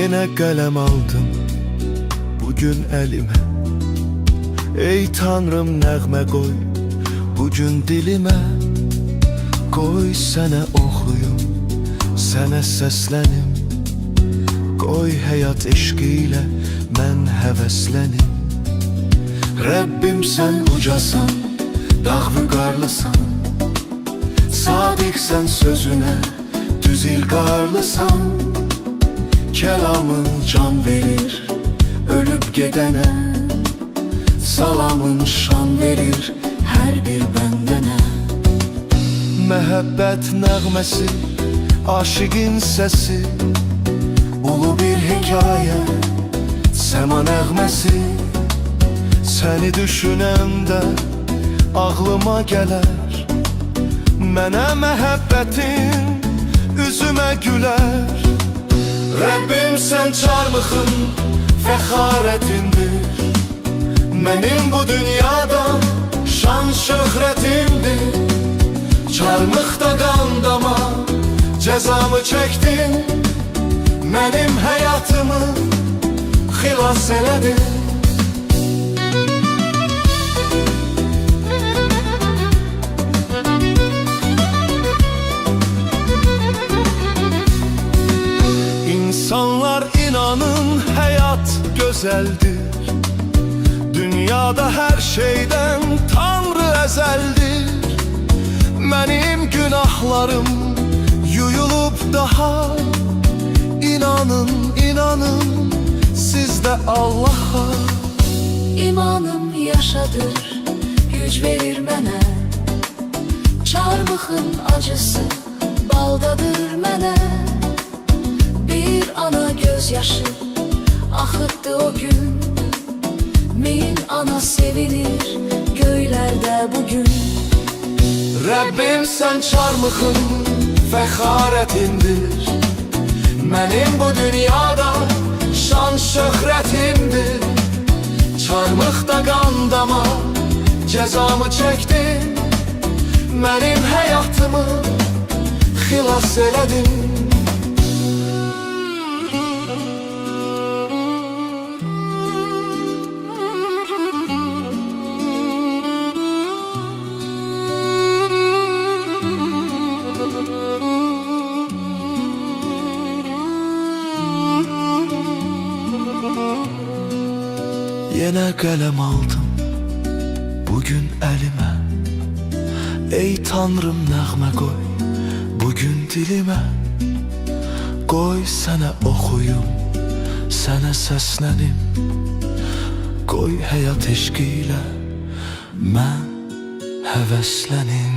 Yine kalem aldım bugün elime. Ey Tanrım nəğmə koy bugün dilime. Koy sənə oxuyum, sənə səslənim. Koy həyat eşqiyle mən həvəslənim. Rəbbim sən ucasan, dağ vüqarlısan. Sadiq sən sözünə, düz ilqarlısan. Kelamın can verir, ölüp gedənə. Salamın şan verir, hər bir bəndənə. Məhəbbət nəğməsi, aşıqın səsi. Ulu bir hikaye, səma nəğməsi. Səni düşünəndə ağlıma gələr. Mənə məhəbbətin üzümə gülər. Rəbbim sən çarmıxın, fəxarətindir. Mənim bu dünyada şan şöhrətimdir. Çarmıqda qandama cəzamı çəkdin. Mənim həyatımı xilas elədin. İnsanlar inanın hayat gözeldir. Dünyada her şeyden Tanrı ezeldir. Benim günahlarım yuyulup daha. İnanın, inanın sizde Allah'a. İmanım yaşadır, güc verir mənə. Çarmıxın acısı baldadır mənə. Bir ana gözyaşı axıttı o gün. Min ana sevinir göylerde bugün. Rəbbim sən çarmıxın, fəxarətindir. Mənim bu dünyada şan şöhrətimdir. Çarmıqda qandama cəzamı çəkdin. Mənim həyatımı xilas elədin. Yine kalem aldım bugün elime. Ey Tanrım nəğmə koy bugün dilime. Koy sənə oxuyum, sənə səslənim. Koy həyat eşqiyle mən həvəslənim.